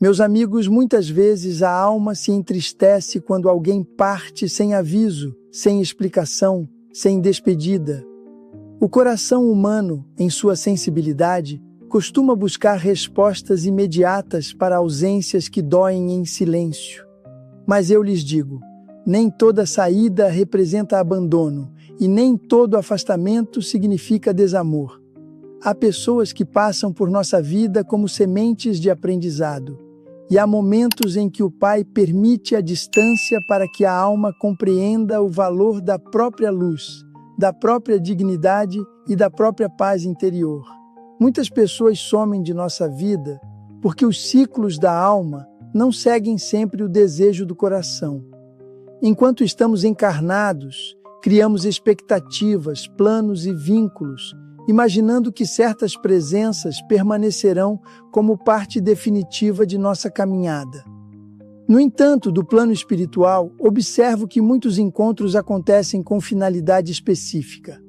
Meus amigos, muitas vezes a alma se entristece quando alguém parte sem aviso, sem explicação, sem despedida. O coração humano, em sua sensibilidade, costuma buscar respostas imediatas para ausências que doem em silêncio. Mas eu lhes digo, nem toda saída representa abandono e nem todo afastamento significa desamor. Há pessoas que passam por nossa vida como sementes de aprendizado, e há momentos em que o Pai permite a distância para que a alma compreenda o valor da própria luz, da própria dignidade e da própria paz interior. Muitas pessoas somem de nossa vida porque os ciclos da alma não seguem sempre o desejo do coração. Enquanto estamos encarnados, criamos expectativas, planos e vínculos, imaginando que certas presenças permanecerão como parte definitiva de nossa caminhada. No entanto, do plano espiritual, observo que muitos encontros acontecem com finalidade específica.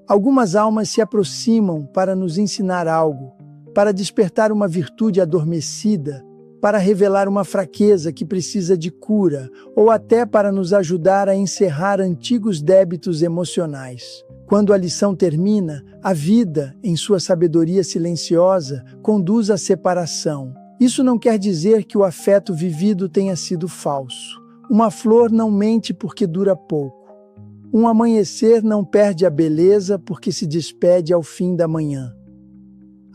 Algumas almas se aproximam para nos ensinar algo, para despertar uma virtude adormecida, para revelar uma fraqueza que precisa de cura, ou até para nos ajudar a encerrar antigos débitos emocionais. Quando a lição termina, a vida, em sua sabedoria silenciosa, conduz à separação. Isso não quer dizer que o afeto vivido tenha sido falso. Uma flor não mente porque dura pouco. Um amanhecer não perde a beleza porque se despede ao fim da manhã.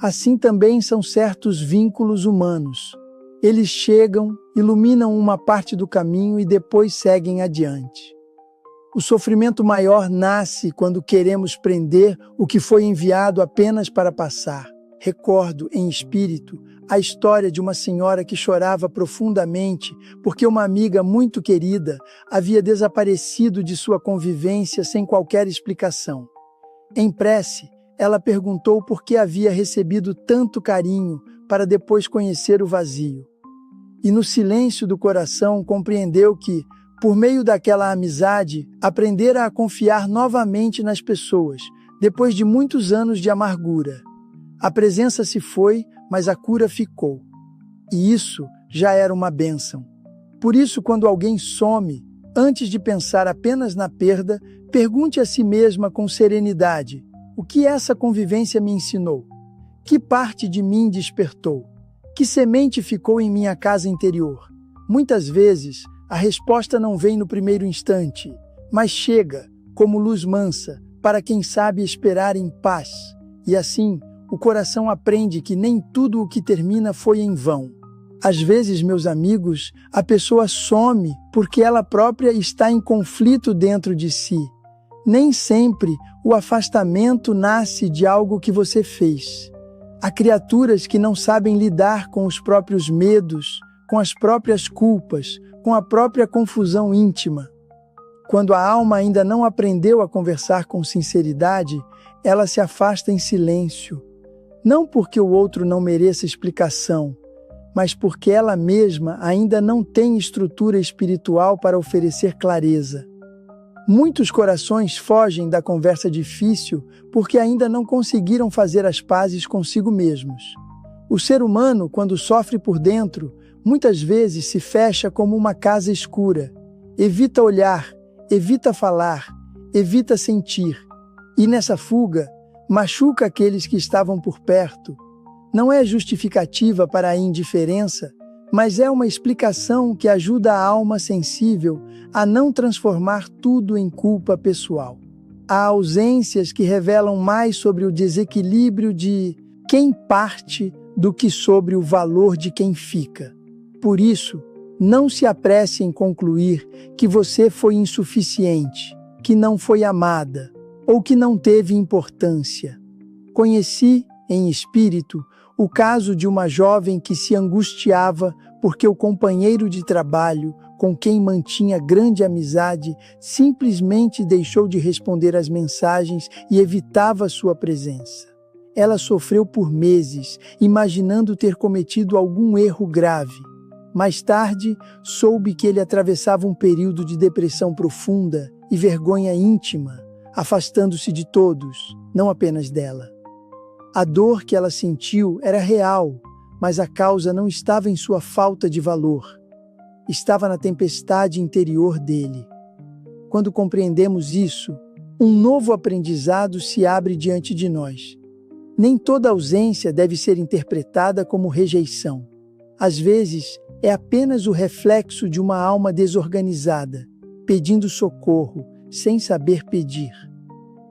Assim também são certos vínculos humanos. Eles chegam, iluminam uma parte do caminho e depois seguem adiante. O sofrimento maior nasce quando queremos prender o que foi enviado apenas para passar. Recordo, em espírito, a história de uma senhora que chorava profundamente porque uma amiga muito querida havia desaparecido de sua convivência sem qualquer explicação. Em prece, ela perguntou por que havia recebido tanto carinho para depois conhecer o vazio. E no silêncio do coração compreendeu que, por meio daquela amizade, aprendera a confiar novamente nas pessoas, depois de muitos anos de amargura. A presença se foi, mas a cura ficou. E isso já era uma bênção. Por isso, quando alguém some, antes de pensar apenas na perda, pergunte a si mesma com serenidade: o que essa convivência me ensinou? Que parte de mim despertou? Que semente ficou em minha casa interior? Muitas vezes, a resposta não vem no primeiro instante, mas chega, como luz mansa, para quem sabe esperar em paz. E assim, o coração aprende que nem tudo o que termina foi em vão. Às vezes, meus amigos, a pessoa some porque ela própria está em conflito dentro de si. Nem sempre o afastamento nasce de algo que você fez. Há criaturas que não sabem lidar com os próprios medos, com as próprias culpas, com a própria confusão íntima. Quando a alma ainda não aprendeu a conversar com sinceridade, ela se afasta em silêncio. Não porque o outro não mereça explicação, mas porque ela mesma ainda não tem estrutura espiritual para oferecer clareza. Muitos corações fogem da conversa difícil porque ainda não conseguiram fazer as pazes consigo mesmos. O ser humano, quando sofre por dentro, muitas vezes se fecha como uma casa escura. Evita olhar, evita falar, evita sentir. E nessa fuga, machuca aqueles que estavam por perto. Não é justificativa para a indiferença, mas é uma explicação que ajuda a alma sensível a não transformar tudo em culpa pessoal. Há ausências que revelam mais sobre o desequilíbrio de quem parte do que sobre o valor de quem fica. Por isso, não se apresse em concluir que você foi insuficiente, que não foi amada ou que não teve importância. Conheci, em espírito, o caso de uma jovem que se angustiava porque o companheiro de trabalho, com quem mantinha grande amizade, simplesmente deixou de responder às mensagens e evitava sua presença. Ela sofreu por meses, imaginando ter cometido algum erro grave. Mais tarde, soube que ele atravessava um período de depressão profunda e vergonha íntima, afastando-se de todos, não apenas dela. A dor que ela sentiu era real, mas a causa não estava em sua falta de valor. Estava na tempestade interior dele. Quando compreendemos isso, um novo aprendizado se abre diante de nós. Nem toda ausência deve ser interpretada como rejeição. Às vezes, é apenas o reflexo de uma alma desorganizada, pedindo socorro, sem saber pedir.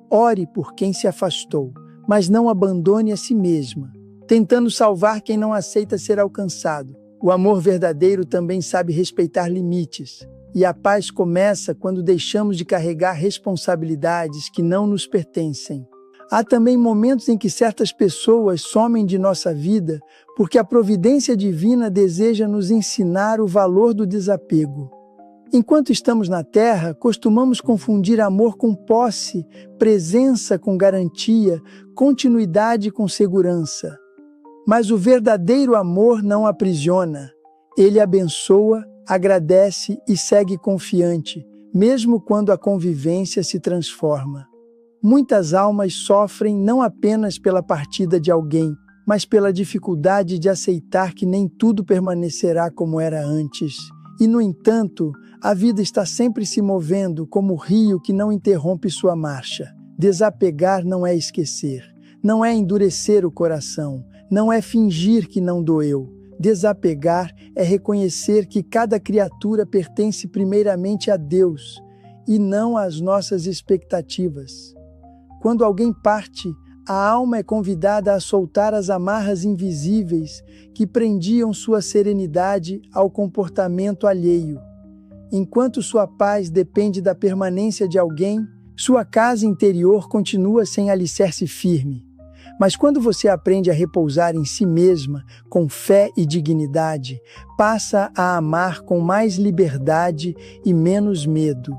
Ore por quem se afastou, mas não abandone a si mesma, tentando salvar quem não aceita ser alcançado. O amor verdadeiro também sabe respeitar limites, e a paz começa quando deixamos de carregar responsabilidades que não nos pertencem. Há também momentos em que certas pessoas somem de nossa vida porque a providência divina deseja nos ensinar o valor do desapego. Enquanto estamos na Terra, costumamos confundir amor com posse, presença com garantia, continuidade com segurança. Mas o verdadeiro amor não aprisiona. Ele abençoa, agradece e segue confiante, mesmo quando a convivência se transforma. Muitas almas sofrem não apenas pela partida de alguém, mas pela dificuldade de aceitar que nem tudo permanecerá como era antes. E, no entanto, a vida está sempre se movendo como o rio que não interrompe sua marcha. Desapegar não é esquecer, não é endurecer o coração, não é fingir que não doeu. Desapegar é reconhecer que cada criatura pertence primeiramente a Deus e não às nossas expectativas. Quando alguém parte, a alma é convidada a soltar as amarras invisíveis que prendiam sua serenidade ao comportamento alheio. Enquanto sua paz depende da permanência de alguém, sua casa interior continua sem alicerce firme. Mas quando você aprende a repousar em si mesma, com fé e dignidade, passa a amar com mais liberdade e menos medo.